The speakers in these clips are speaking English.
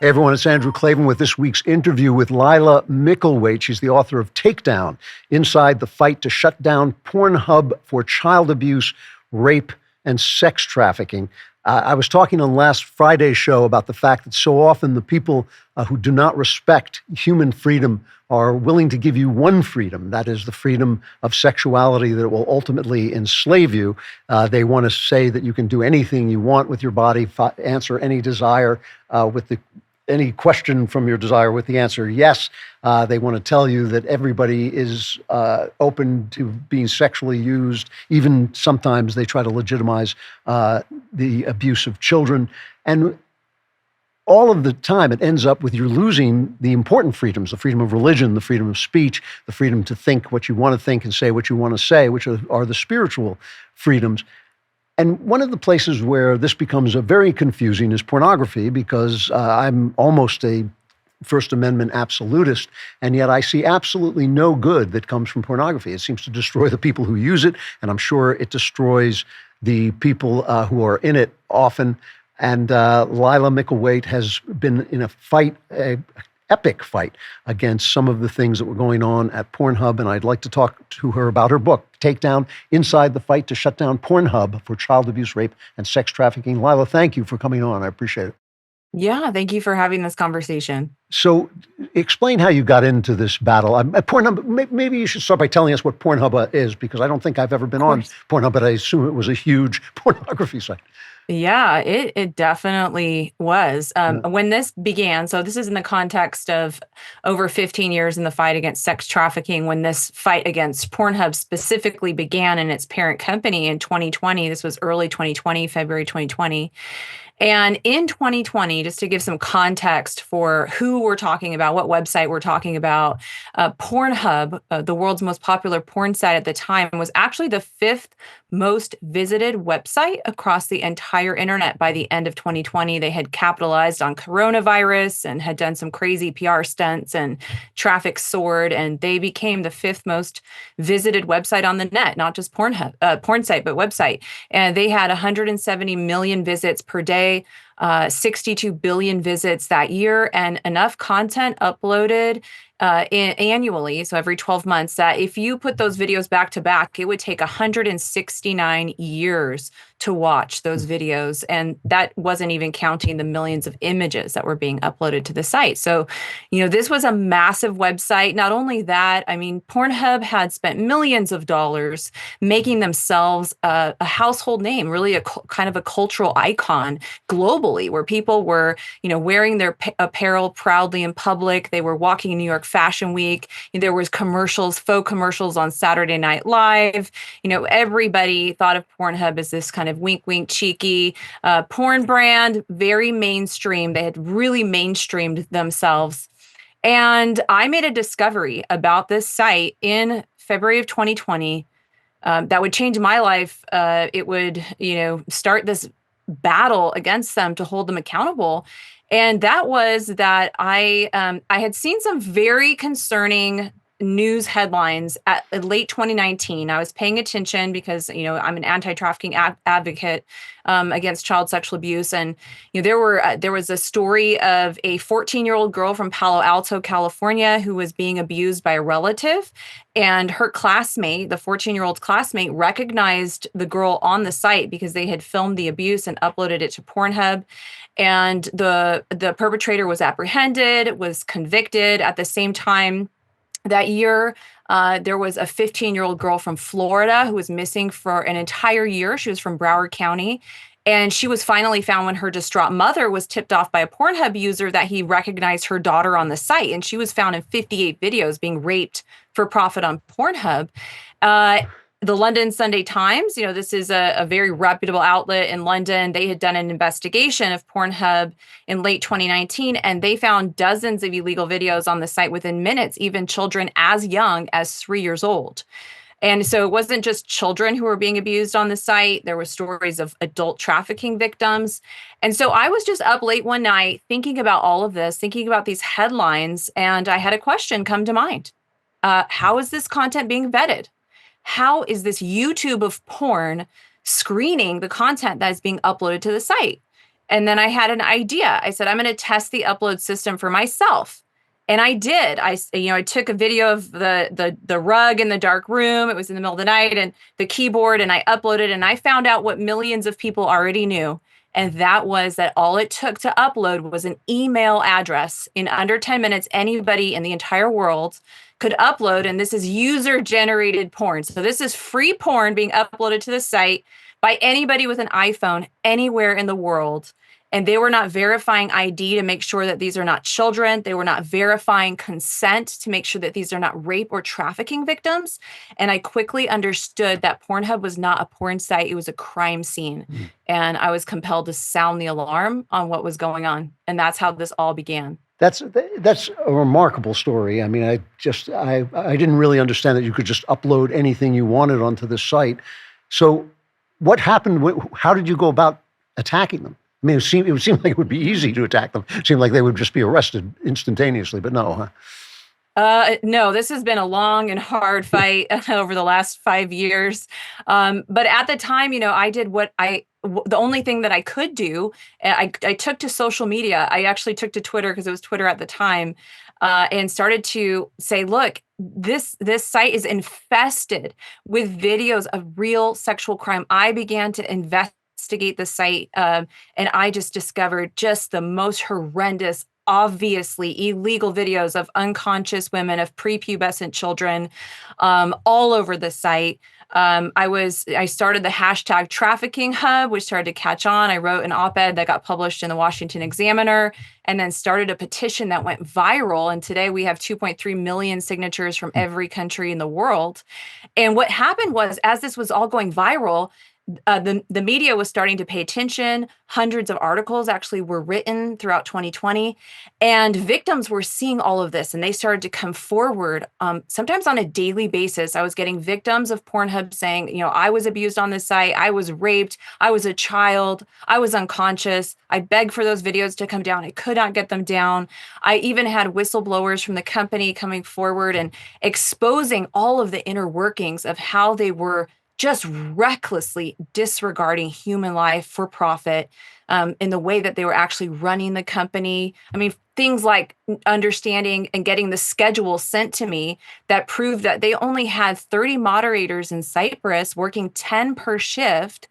Hey everyone, it's Andrew Klavan with this week's interview with Laila Mickelwait. She's the author of Takedown, Inside the Fight to Shut Down Pornhub for Child Abuse, Rape, and Sex Trafficking. I was talking on last Friday's show about the fact that so often the people who do not respect human freedom are willing to give you one freedom, that is the freedom of sexuality that will ultimately enslave you. They want to say that you can do anything you want with your body, answer any desire with any question from your desire with the answer yes. They want to tell you that everybody is open to being sexually used. Even sometimes they try to legitimize the abuse of children. And all of the time, it ends up with you losing the important freedoms, the freedom of religion, the freedom of speech, the freedom to think what you want to think and say what you want to say, which are the spiritual freedoms. And one of the places where this becomes very confusing is pornography, because I'm almost a First Amendment absolutist, and yet I see absolutely no good that comes from pornography. It seems to destroy the people who use it, and I'm sure it destroys the people who are in it often. And Laila Mickelwait has been in a fight, epic fight against some of the things that were going on at Pornhub, and I'd like to talk to her about her book, Takedown, Inside the Fight to Shut Down Pornhub for Child Abuse, Rape, and Sex Trafficking. Laila, thank you for coming on. I appreciate it. Yeah, thank you for having this conversation. So explain how you got into this battle. Pornhub, maybe you should start by telling us what Pornhub is, because I don't think I've ever been on Pornhub, but I assume it was a huge pornography site. Yeah, it definitely was. When this began, so this is in the context of over 15 years in the fight against sex trafficking, when this fight against Pornhub specifically began in its parent company in 2020. This was early 2020, February 2020. And in 2020, just to give some context for who we're talking about, what website we're talking about, Pornhub, the world's most popular porn site at the time, was actually the fifth most visited website across the entire internet by the end of 2020. They had capitalized on coronavirus and had done some crazy PR stunts, and traffic soared, and they became the fifth most visited website on the net, not just Pornhub, porn site, but website. And they had 170 million visits per day. 62 billion visits that year, and enough content uploaded annually, so every 12 months, that if you put those videos back to back, it would take 169 years to watch those videos. And that wasn't even counting the millions of images that were being uploaded to the site. So, this was a massive website. Not only that, I mean, Pornhub had spent millions of dollars making themselves a household name, really a kind of a cultural icon globally, where people were, wearing their apparel proudly in public. They were walking in New York Fashion Week. There was faux commercials on Saturday Night Live. Everybody thought of Pornhub as this kind of wink, wink, cheeky porn brand, very mainstream. They had really mainstreamed themselves. And I made a discovery about this site in February of 2020 that would change my life. It would, start this battle against them to hold them accountable. And that was that I had seen some very concerning news headlines at late 2019. I was paying attention because, I'm an anti-trafficking advocate against child sexual abuse. And, there was a story of a 14-year-old girl from Palo Alto, California, who was being abused by a relative. And her classmate, the 14-year-old classmate, recognized the girl on the site because they had filmed the abuse and uploaded it to Pornhub. And the perpetrator was apprehended, was convicted. At the same time, that year, there was a 15-year-old girl from Florida who was missing for an entire year. She was from Broward County. And she was finally found when her distraught mother was tipped off by a Pornhub user that he recognized her daughter on the site. And she was found in 58 videos being raped for profit on Pornhub. The London Sunday Times, this is a very reputable outlet in London. They had done an investigation of Pornhub in late 2019, and they found dozens of illegal videos on the site within minutes, even children as young as 3 years old. And so it wasn't just children who were being abused on the site. There were stories of adult trafficking victims. And so I was just up late one night thinking about all of this, thinking about these headlines, and I had a question come to mind. How is this content being vetted? How is this YouTube of porn screening the content that is being uploaded to the site? And then I had an idea. I said, I'm going to test the upload system for myself. And I did. I took a video of the rug in the dark room. It was in the middle of the night, and the keyboard, and I uploaded, and I found out what millions of people already knew. And that was that all it took to upload was an email address. In under 10 minutes, anybody in the entire world could upload. And this is user generated porn. So this is free porn being uploaded to the site by anybody with an iPhone anywhere in the world. And they were not verifying ID to make sure that these are not children. They were not verifying consent to make sure that these are not rape or trafficking victims. And I quickly understood that Pornhub was not a porn site. It was a crime scene. And I was compelled to sound the alarm on what was going on. And that's how this all began. That's a remarkable story. I mean, I didn't really understand that you could just upload anything you wanted onto the site. So what happened? How did you go about attacking them? I mean, it would seem like it would be easy to attack them. It seemed like they would just be arrested instantaneously, but no, huh? No, this has been a long and hard fight over the last 5 years. But at the time, I did the only thing that I could do. I took to social media. I actually took to Twitter, because it was Twitter at the time, and started to say, look, this site is infested with videos of real sexual crime. I began to investigate the site, and I just discovered just the most horrendous, obviously illegal videos of unconscious women, of prepubescent children, all over the site. I started the hashtag Trafficking Hub, which started to catch on. I wrote an op-ed that got published in the Washington Examiner, and then started a petition that went viral. And today we have 2.3 million signatures from every country in the world. And what happened was, as this was all going viral, the media was starting to pay attention. Hundreds of articles actually were written throughout 2020, and victims were seeing all of this, and they started to come forward. Sometimes on a daily basis, I was getting victims of Pornhub saying, I was abused on this site, I was raped, I was a child, I was unconscious. I begged for those videos to come down. I could not get them down. I even had whistleblowers from the company coming forward and exposing all of the inner workings of how they were just recklessly disregarding human life for profit, in the way that they were actually running the company. I mean, things like understanding and getting the schedule sent to me that proved that they only had 30 moderators in Cyprus working 10 per shift,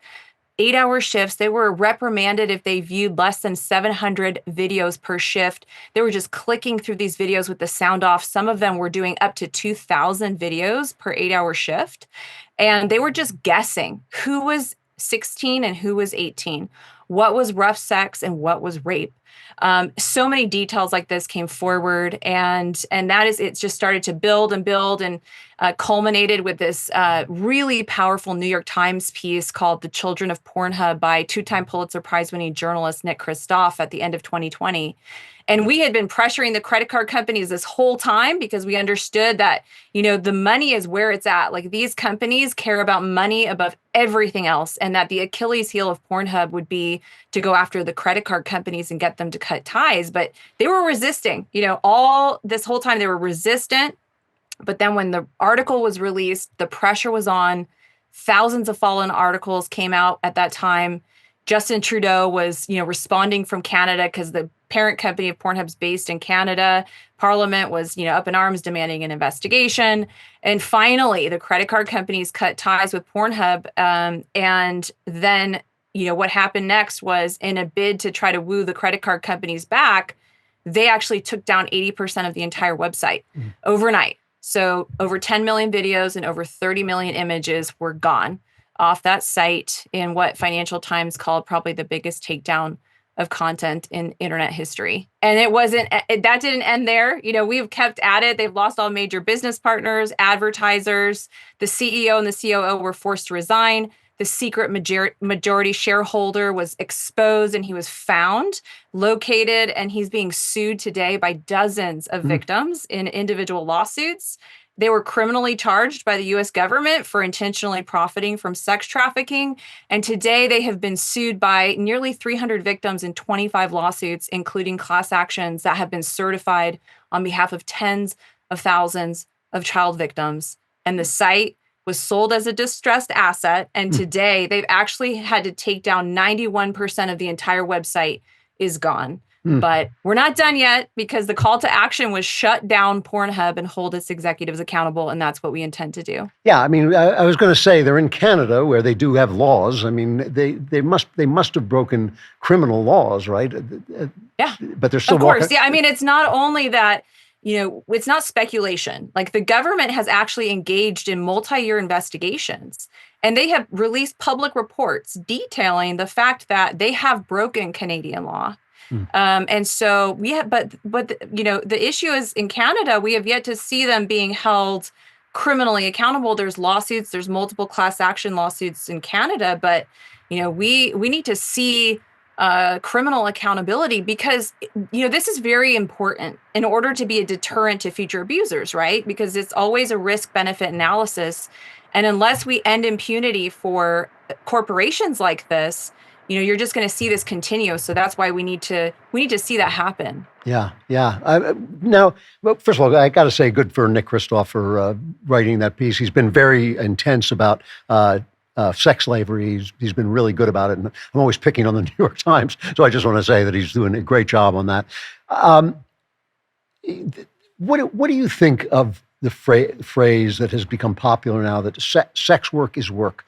8-hour shifts. They were reprimanded if they viewed less than 700 videos per shift. They were just clicking through these videos with the sound off. Some of them were doing up to 2,000 videos per 8-hour shift. And they were just guessing who was 16 and who was 18, what was rough sex and what was rape. So many details like this came forward, and it just started to build and build, and culminated with this really powerful New York Times piece called "The Children of Pornhub" by two-time Pulitzer Prize-winning journalist Nick Kristof at the end of 2020. And we had been pressuring the credit card companies this whole time, because we understood that, the money is where it's at. Like, these companies care about money above everything else, and that the Achilles heel of Pornhub would be to go after the credit card companies and get them to cut ties. But they were resisting, all this whole time they were resistant. But then when the article was released, the pressure was on. Thousands of follow-on articles came out at that time. Justin Trudeau was, responding from Canada, because the parent company of Pornhub's based in Canada. Parliament was, up in arms demanding an investigation. And finally, the credit card companies cut ties with Pornhub. And then, what happened next was, in a bid to try to woo the credit card companies back, they actually took down 80% of the entire website overnight. So over 10 million videos and over 30 million images were gone off that site, in what Financial Times called probably the biggest takedown of content in internet history. And that didn't end there. We've kept at it. They've lost all major business partners, advertisers. The CEO and the COO were forced to resign. The secret majority shareholder was exposed, and he was found, located, and he's being sued today by dozens of victims in individual lawsuits. They were criminally charged by the U.S. government for intentionally profiting from sex trafficking. And today they have been sued by nearly 300 victims in 25 lawsuits, including class actions that have been certified on behalf of tens of thousands of child victims. And the site was sold as a distressed asset. And today they've actually had to take down 91% of the entire website is gone. But we're not done yet, because the call to action was shut down Pornhub and hold its executives accountable. And that's what we intend to do. Yeah, I mean, I was going to say they're in Canada where they do have laws. I mean, they must have broken criminal laws, right? Yeah, but they're still of course. Yeah, I mean, it's not only that, it's not speculation. Like, the government has actually engaged in multi-year investigations, and they have released public reports detailing the fact that they have broken Canadian law. And so we have, but the issue is, in Canada, we have yet to see them being held criminally accountable. There's lawsuits, there's multiple class action lawsuits in Canada, but we need to see criminal accountability, because this is very important in order to be a deterrent to future abusers, right? Because it's always a risk-benefit analysis, and unless we end impunity for corporations like this, you're just going to see this continue. So that's why we need to see that happen. Yeah. Now, well, first of all, I got to say, good for Nick Kristof for writing that piece. He's been very intense about sex slavery. He's been really good about it. And I'm always picking on the New York Times. So I just want to say that he's doing a great job on that. What do you think of the phrase that has become popular now, that sex work is work?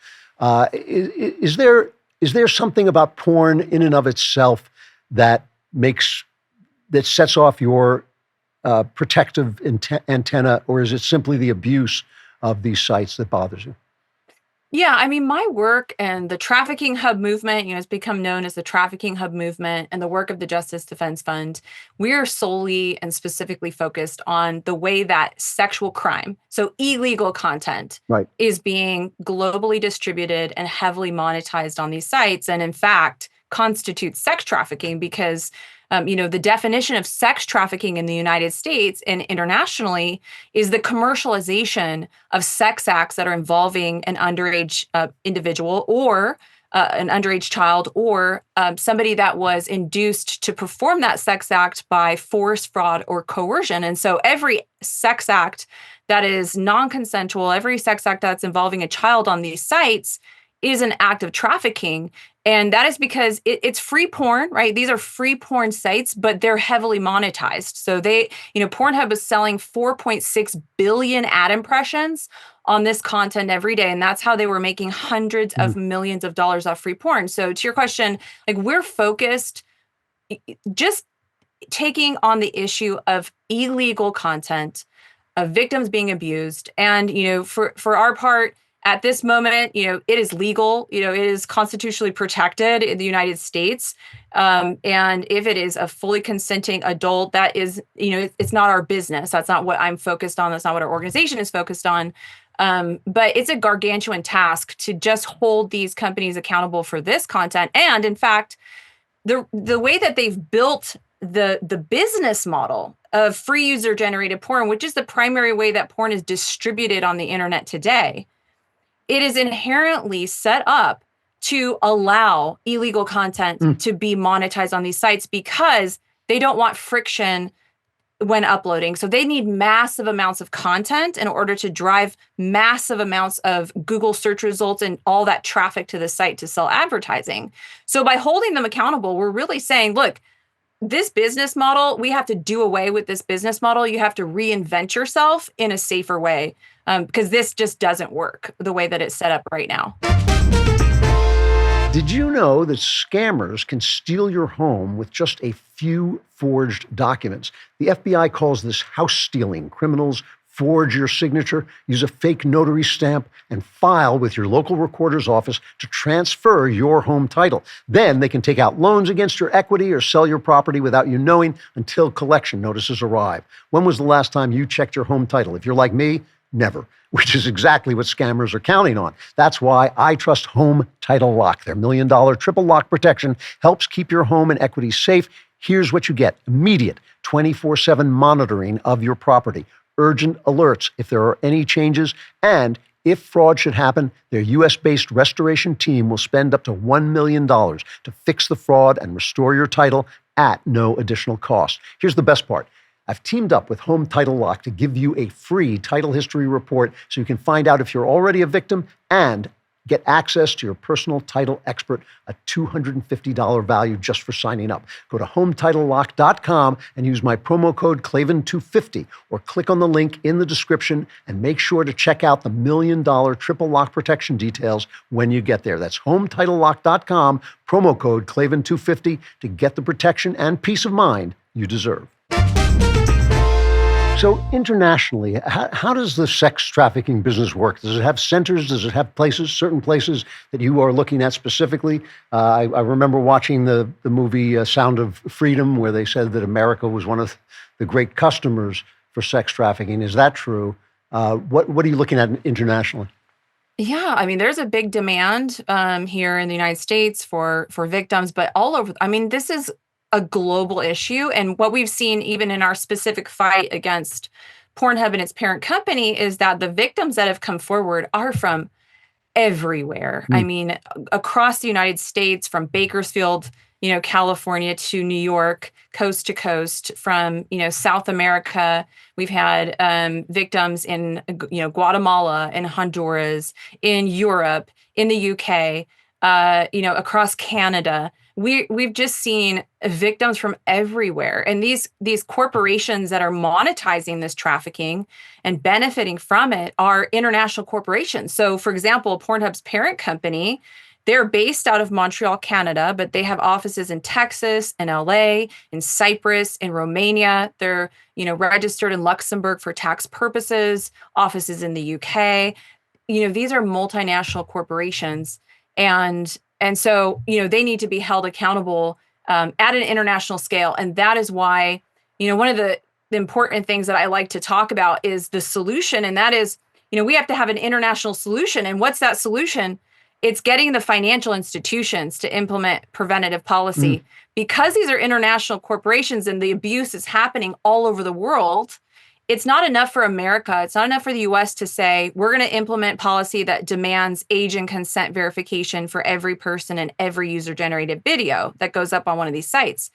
Is there something about porn in and of itself that sets off your protective antenna, or is it simply the abuse of these sites that bothers you? Yeah, I mean, my work and the Trafficking Hub movement, has become known as the Trafficking Hub movement, and the work of the Justice Defense Fund, we are solely and specifically focused on the way that sexual crime, so illegal content, right, is being globally distributed and heavily monetized on these sites, and in fact, constitutes sex trafficking, because the definition of sex trafficking in the United States and internationally is the commercialization of sex acts that are involving an underage individual, or an underage child, or somebody that was induced to perform that sex act by force, fraud, or coercion. And so every sex act that is non-consensual, every sex act that's involving a child on these sites is an act of trafficking. And that is because it's free porn, right? These are free porn sites, but they're heavily monetized. So Pornhub is selling 4.6 billion ad impressions on this content every day. And that's how they were making hundreds of millions of dollars off free porn. So to your question, we're focused just taking on the issue of illegal content, of victims being abused. And, for our part, at this moment, it is legal, it is constitutionally protected in the United States. And if it is a fully consenting adult, that is, it's not our business. That's not what I'm focused on. That's not what our organization is focused on. But it's a gargantuan task to just hold these companies accountable for this content. And in fact, the way that they've built the business model of free user generated porn, which is the primary way that porn is distributed on the internet today, it is inherently set up to allow illegal content to be monetized on these sites, because they don't want friction when uploading. So they need massive amounts of content in order to drive massive amounts of Google search results and all that traffic to the site to sell advertising. So by holding them accountable, we're really saying, look, this business model, we have to do away with this business model. You have to reinvent yourself in a safer way, because this just doesn't work the way that it's set up right now. Did you know that scammers can steal your home with just a few forged documents? The FBI calls this house stealing. Criminals forge your signature, use a fake notary stamp, and file with your local recorder's office to transfer your home title. Then they can take out loans against your equity or sell your property without you knowing until collection notices arrive. When was the last time you checked your home title? If you're like me, never, which is exactly what scammers are counting on. That's why I trust Home Title Lock. Their $1 million triple lock protection helps keep your home and equity safe. Here's what you get: immediate 24/7 monitoring of your property, urgent alerts if there are any changes, and if fraud should happen, their U.S.-based restoration team will spend up to $1 million to fix the fraud and restore your title at no additional cost. Here's the best part. I've teamed up with Home Title Lock to give you a free title history report so you can find out if you're already a victim and get access to your personal title expert, a $250 value just for signing up. Go to HometitleLock.com and use my promo code Klavan250 or click on the link in the description and make sure to check out the $1 million triple lock protection details when you get there. That's HometitleLock.com, promo code Klavan250 to get the protection and peace of mind you deserve. So internationally, how does the sex trafficking business work? Does it have centers? Does it have places, certain places that you are looking at specifically? I remember watching the movie Sound of Freedom, where they said that America was one of the great customers for sex trafficking. Is that true? What are you looking at internationally? Yeah, I mean, there's a big demand here in the United States for victims, but all over. I mean, this is a global issue. And what we've seen even in our specific fight against Pornhub and its parent company is that the victims that have come forward are from everywhere. I mean, across the United States, from Bakersfield, California to New York, coast to coast, from, South America. We've had victims in, Guatemala, in Honduras, in Europe, in the UK, across Canada. We've just seen victims from everywhere. And these corporations that are monetizing this trafficking and benefiting from it are international corporations. So, for example, Pornhub's parent company, they're based out of Montreal, Canada, but they have offices in Texas, in LA, in Cyprus, in Romania. They're, registered in Luxembourg for tax purposes, offices in the UK. These are multinational corporations. And so, they need to be held accountable at an international scale. And that is why, one of the important things that I like to talk about is the solution. And that is, we have to have an international solution. And what's that solution? It's getting the financial institutions to implement preventative policy. Because these are international corporations and the abuse is happening all over the world. It's not enough for America. It's not enough for the US to say, we're going to implement policy that demands age and consent verification for every person and every user-generated video that goes up on one of these sites,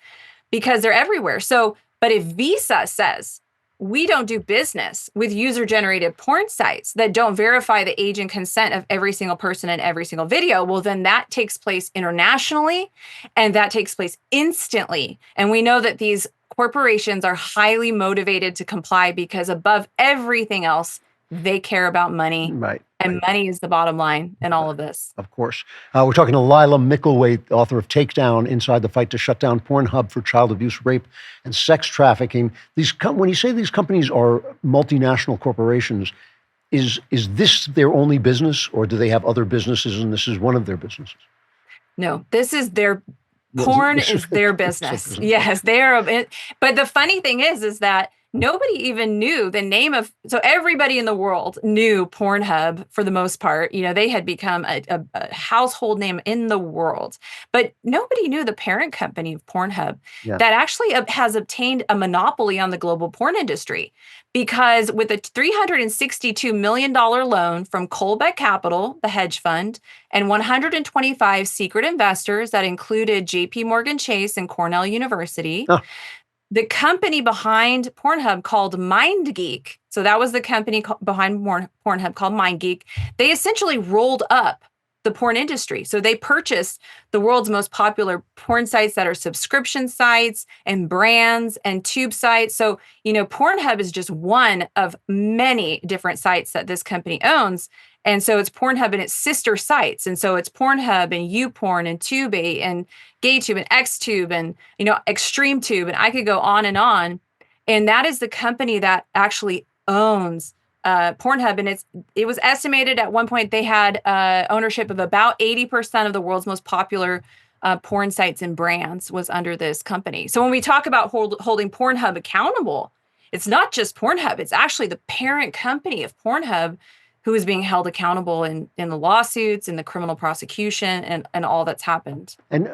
because they're everywhere. So, but if Visa says, we don't do business with user-generated porn sites that don't verify the age and consent of every single person in every single video, well, then that takes place internationally, and that takes place instantly. And we know that these corporations are highly motivated to comply because above everything else, they care about money. Right. And money is the bottom line in all of this. Of course. We're talking to Laila Mickelwait, author of Takedown, Inside the Fight to Shut Down Pornhub for Child Abuse, Rape, and Sex Trafficking. When you say these companies are multinational corporations, is this their only business, or do they have other businesses and this is one of their businesses? No, this is their porn is their business. Yes, they are. But the funny thing is that nobody even knew the name of, so everybody in the world knew Pornhub for the most part. They had become a household name in the world, but nobody knew the parent company of Pornhub that actually has obtained a monopoly on the global porn industry. Because with a $362 million loan from Colbeck Capital, the hedge fund, and 125 secret investors that included JP Morgan Chase and Cornell University, the company behind Pornhub called MindGeek, so that was the company behind Pornhub called MindGeek, they essentially rolled up the porn industry. So they purchased the world's most popular porn sites that are subscription sites and brands and tube sites. So, Pornhub is just one of many different sites that this company owns. And so it's Pornhub and its sister sites. And so it's Pornhub and YouPorn and Tubi and GayTube and XTube and, ExtremeTube. And I could go on. And that is the company that actually owns Pornhub. And it was estimated at one point they had ownership of about 80% of the world's most popular porn sites and brands was under this company. So when we talk about holding Pornhub accountable, it's not just Pornhub. It's actually the parent company of Pornhub who is being held accountable in the lawsuits and the criminal prosecution and all that's happened. And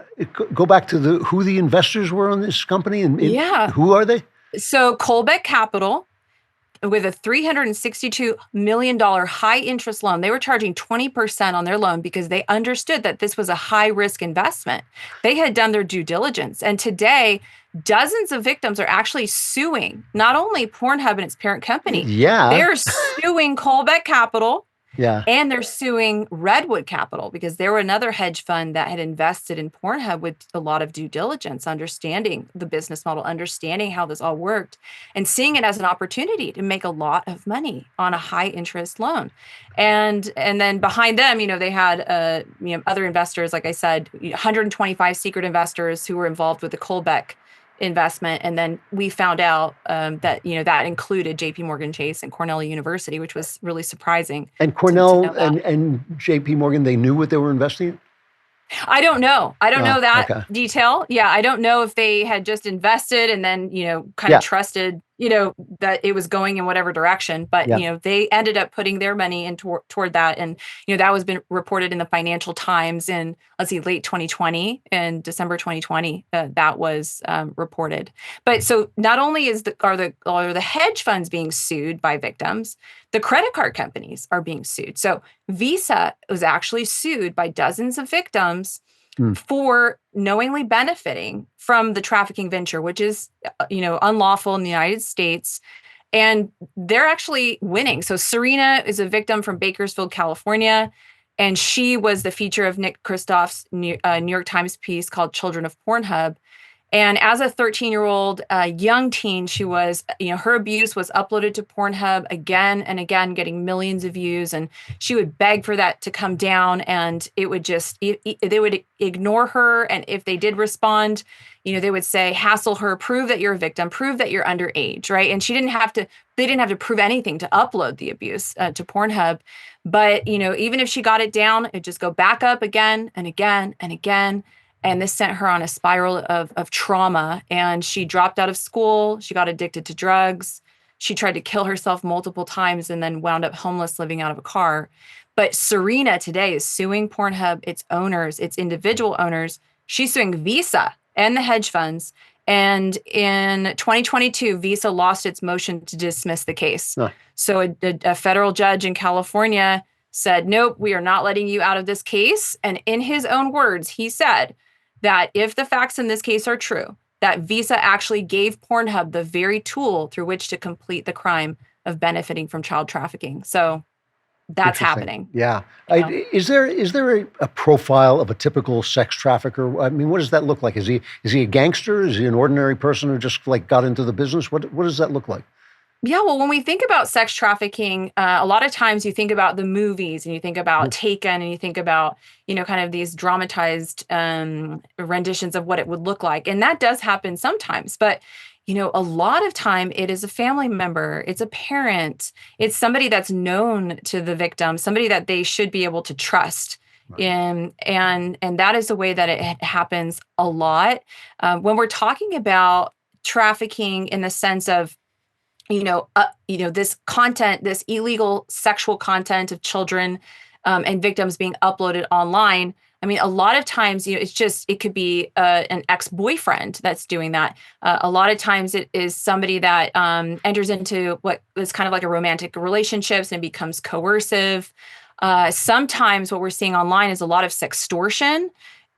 go back to who the investors were in this company and who are they? So Colbeck Capital with a $362 million high interest loan. They were charging 20% on their loan because they understood that this was a high risk investment. They had done their due diligence. And today, dozens of victims are actually suing not only Pornhub and its parent company, Yeah. they're suing Colbeck Capital. Yeah. And they're suing Redwood Capital because they were another hedge fund that had invested in Pornhub with a lot of due diligence, understanding the business model, understanding how this all worked, and seeing it as an opportunity to make a lot of money on a high interest loan. And then behind them, they had other investors, like I said, 125 secret investors who were involved with the Colbeck investment. And then we found out that included JP Morgan Chase and Cornell University, which was really surprising. And To Cornell know that. and JP Morgan, they knew what they were investing in? I don't know. I don't know that Okay. detail. Yeah, I don't know if they had just invested and then, kind Yeah. of trusted, that it was going in whatever direction. But, Yeah. they ended up putting their money in toward that. And, that was been reported in the Financial Times in, late 2020 and December 2020. That was reported. But so not only are the hedge funds being sued by victims, the credit card companies are being sued. So Visa was actually sued by dozens of victims for knowingly benefiting from the trafficking venture, which is, unlawful in the United States. And they're actually winning. So Serena is a victim from Bakersfield, California. And she was the feature of Nick Kristof's New York Times piece called Children of Pornhub. And as a 13-year-old young teen, she was, her abuse was uploaded to Pornhub again and again, getting millions of views. And she would beg for that to come down, and it would they would ignore her. And if they did respond, they would say, hassle her, prove that you're a victim, prove that you're underage, right? And they didn't have to prove anything to upload the abuse to Pornhub. But, even if she got it down, it'd just go back up again and again and again. And this sent her on a spiral of trauma. And she dropped out of school. She got addicted to drugs. She tried to kill herself multiple times and then wound up homeless, living out of a car. But Serena today is suing Pornhub, its owners, its individual owners. She's suing Visa and the hedge funds. And in 2022, Visa lost its motion to dismiss the case. Huh. So a federal judge in California said, nope, we are not letting you out of this case. And in his own words, he said that if the facts in this case are true, that Visa actually gave Pornhub the very tool through which to complete the crime of benefiting from child trafficking. So that's happening. Yeah. Is there a profile of a typical sex trafficker? I mean, what does that look like? Is he a gangster? Is he an ordinary person who just got into the business? What does that look like? Yeah, well, when we think about sex trafficking, a lot of times you think about the movies and you think about Taken and you think about, kind of these dramatized renditions of what it would look like. And that does happen sometimes. But, a lot of time it is a family member, it's a parent, it's somebody that's known to the victim, somebody that they should be able to trust. Right. And that is the way that it happens a lot. When we're talking about trafficking in the sense of, this content, this illegal sexual content of children and victims being uploaded online. I mean, a lot of times, it could be an ex-boyfriend that's doing that. A lot of times it is somebody that enters into what is kind of like a romantic relationships and becomes coercive. Sometimes what we're seeing online is a lot of sextortion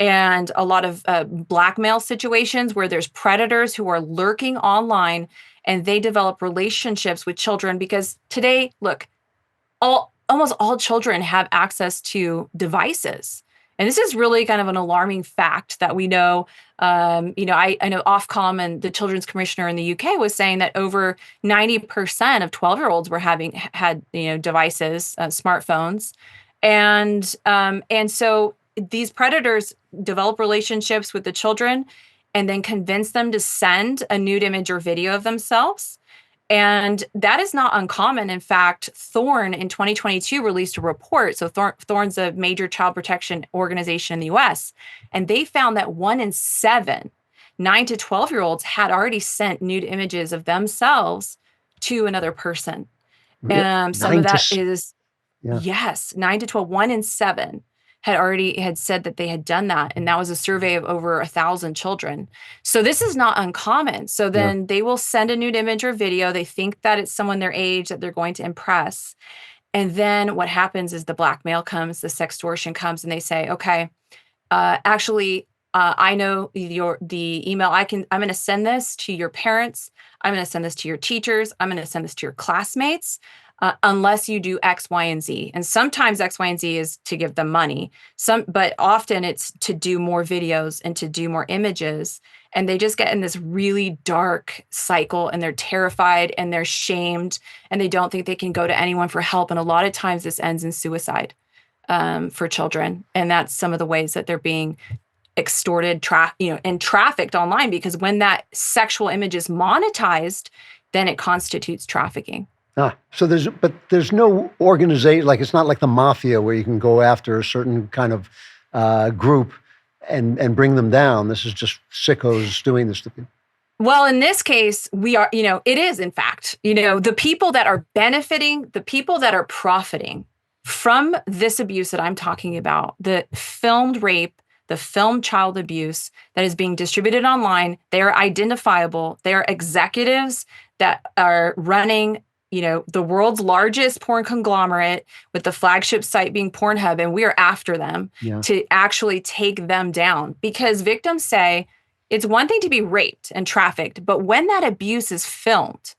and a lot of blackmail situations where there's predators who are lurking online and they develop relationships with children because today, look, almost all children have access to devices. And this is really kind of an alarming fact that we know. I know Ofcom and the Children's Commissioner in the UK was saying that over 90% of 12-year-olds were had devices, smartphones, and so these predators develop relationships with the children and then convince them to send a nude image or video of themselves. And that is not uncommon. In fact, Thorn in 2022 released a report. So Thorn's a major child protection organization in the US. And they found that 1 in 7 9 to 12-year-olds had already sent nude images of themselves to another person. Some of that is, yes, 9 to 12, 1 in 7. had said that they had done that. And that was a survey of over 1,000 children. So this is not uncommon. So then they will send a nude image or video. They think that it's someone their age that they're going to impress. And then what happens is the blackmail comes, the sextortion comes, and they say, okay, I know the email. I'm going to send this to your parents. I'm going to send this to your teachers. I'm going to send this to your classmates, unless you do X, Y, and Z. And sometimes X, Y, and Z is to give them money. But often it's to do more videos and to do more images. And they just get in this really dark cycle, and they're terrified and they're shamed, and they don't think they can go to anyone for help. And a lot of times this ends in suicide for children. And that's some of the ways that they're being extorted, and trafficked online, because when that sexual image is monetized, then it constitutes trafficking. So there's no organization, like it's not like the mafia where you can go after a certain kind of group and bring them down. This is just sickos doing this to people. Well, in this case, it is in fact, the people that are benefiting, the people that are profiting from this abuse that I'm talking about, the filmed rape, the filmed child abuse that is being distributed online, they are identifiable. They are executives that are running, the world's largest porn conglomerate, with the flagship site being Pornhub, and we are after them to actually take them down, because victims say it's one thing to be raped and trafficked, but when that abuse is filmed,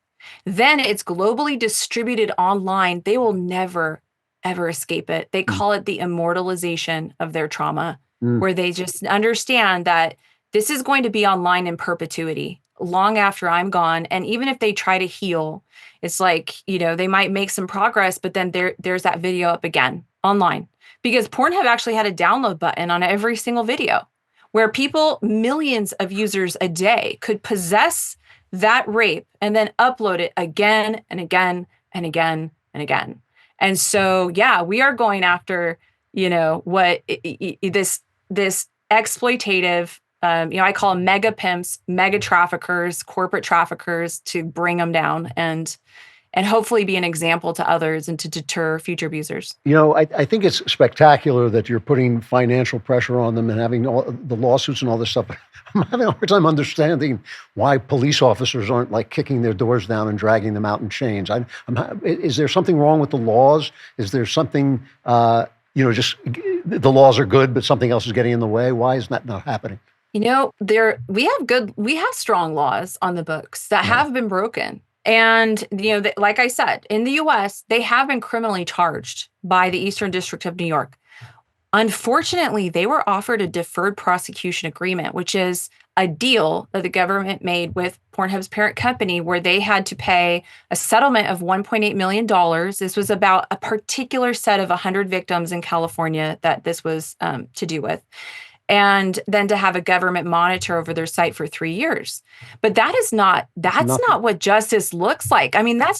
then it's globally distributed online. They will never, ever escape it. They call it the immortalization of their trauma, where they just understand that this is going to be online in perpetuity, long after I'm gone. And even if they try to heal, it's like, they might make some progress, but then there's that video up again online, because Pornhub actually had a download button on every single video, where millions of users a day could possess that rape and then upload it again and again and again and again. And so, we are going after, this exploitative, I call them mega pimps, mega traffickers, corporate traffickers, to bring them down and hopefully be an example to others and to deter future abusers. I think it's spectacular that you're putting financial pressure on them and having all the lawsuits and all this stuff. I'm having a hard time understanding why police officers aren't like kicking their doors down and dragging them out in chains. Is there something wrong with the laws? Is there something, just the laws are good, but something else is getting in the way? Why is that not happening? We have strong laws on the books that have been broken. And, like I said, in the U.S., they have been criminally charged by the Eastern District of New York. Unfortunately, they were offered a deferred prosecution agreement, which is a deal that the government made with Pornhub's parent company, where they had to pay a settlement of $1.8 million. This was about a particular set of 100 victims in California that this was to do with. And then to have a government monitor over their site for 3 years. But that's not what justice looks like. I mean, that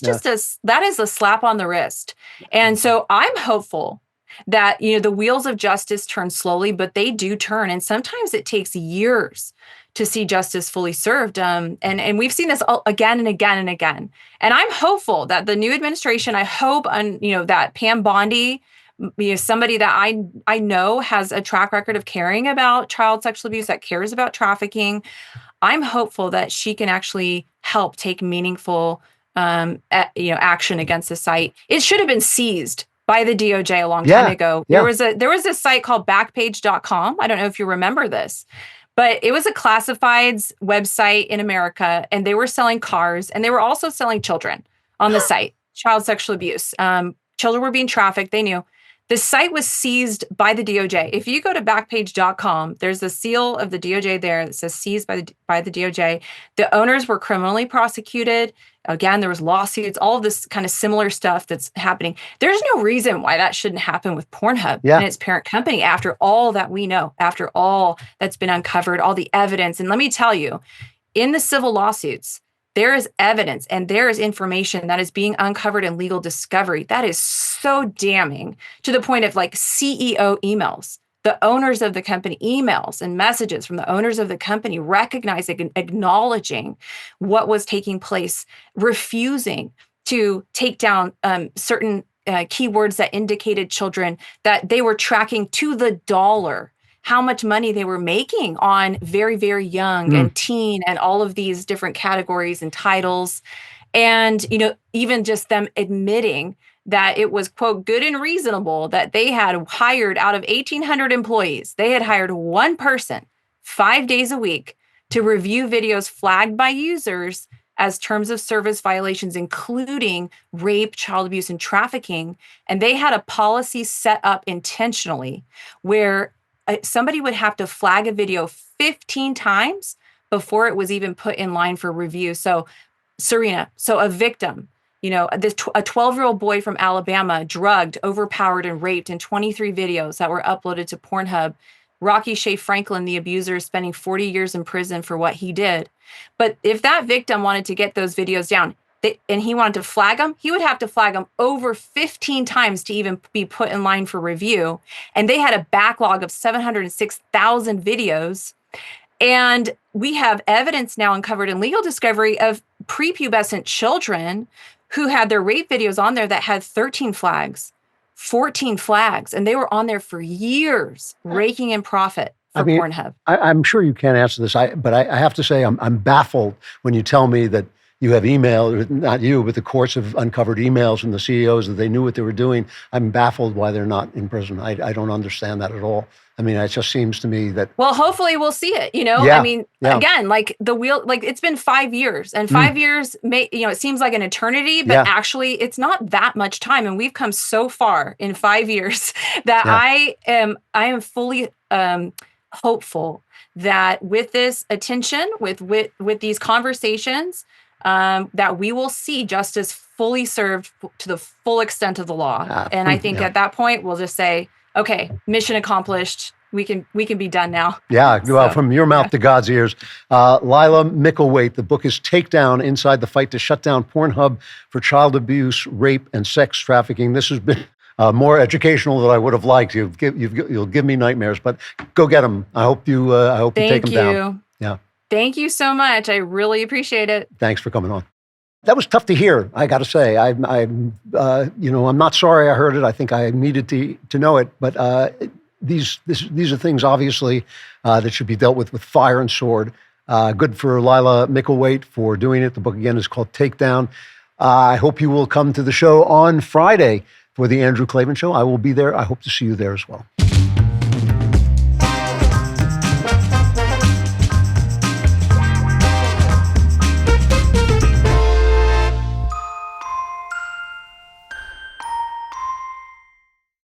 is a slap on the wrist. And so I'm hopeful that, the wheels of justice turn slowly, but they do turn. And sometimes it takes years to see justice fully served. And we've seen this again and again and again. And I'm hopeful that the new administration, that Pam Bondi, somebody that I know has a track record of caring about child sexual abuse, that cares about trafficking. I'm hopeful that she can actually help take meaningful, action against the site. It should have been seized by the DOJ a long time ago. Yeah. There was a site called Backpage.com. I don't know if you remember this, but it was a classifieds website in America, and they were selling cars, and they were also selling children on the site. Child sexual abuse. Children were being trafficked. They knew. The site was seized by the DOJ. If you go to Backpage.com, there's a seal of the DOJ there that says seized by the DOJ. The owners were criminally prosecuted. Again, there was lawsuits, all of this kind of similar stuff that's happening. There's no reason why that shouldn't happen with Pornhub and its parent company, after all that we know, after all that's been uncovered, all the evidence. And let me tell you, in the civil lawsuits, there is evidence and there is information that is being uncovered in legal discovery that is so damning, to the point of like CEO emails, the owners of the company emails and messages from the owners of the company recognizing and acknowledging what was taking place, refusing to take down certain keywords that indicated children, that they were tracking to the dollar how much money they were making on very, very young and teen and all of these different categories and titles. And, even just them admitting that it was, quote, good and reasonable that they had hired out of 1,800 employees, they had hired one person 5 days a week to review videos flagged by users as terms of service violations, including rape, child abuse, and trafficking. And they had a policy set up intentionally where somebody would have to flag a video 15 times before it was even put in line for review. So, Serena, a victim, a 12-year-old boy from Alabama, drugged, overpowered, and raped in 23 videos that were uploaded to Pornhub. Rocky Shea Franklin, the abuser, is spending 40 years in prison for what he did. But if that victim wanted to get those videos down and he wanted to flag them, he would have to flag them over 15 times to even be put in line for review. And they had a backlog of 706,000 videos. And we have evidence now uncovered in legal discovery of prepubescent children who had their rape videos on there that had 13 flags. 14 flags, and they were on there for years, raking in profit for Pornhub. I'm sure you can't answer this, but I have to say I'm baffled when you tell me that you have email, not you, but the courts have uncovered emails from the CEOs that they knew what they were doing. I'm baffled why they're not in prison. I don't understand that at all. It just seems to me that... Well, hopefully we'll see it, Yeah, again, it's been 5 years, and 5 years it seems like an eternity, but actually it's not that much time. And we've come so far in 5 years that I am fully hopeful that with this attention, with these conversations, that we will see justice fully served to the full extent of the law. And I think at that point we'll just say, okay, mission accomplished. We can be done now. Yeah, well, from your mouth to God's ears. Laila Mickelwait, the book is Takedown: Inside the Fight to Shut Down Pornhub for Child Abuse, Rape, and Sex Trafficking. This has been more educational than I would have liked. You'll give me nightmares, but go get them. I hope you take them down. Yeah. Thank you so much. I really appreciate it. Thanks for coming on. That was tough to hear, I got to say. I'm not sorry I heard it. I think I needed to know it. But these are things, obviously, that should be dealt with fire and sword. Good for Laila Mickelwait for doing it. The book, again, is called Takedown. I hope you will come to the show on Friday for the Andrew Klavan Show. I will be there. I hope to see you there as well.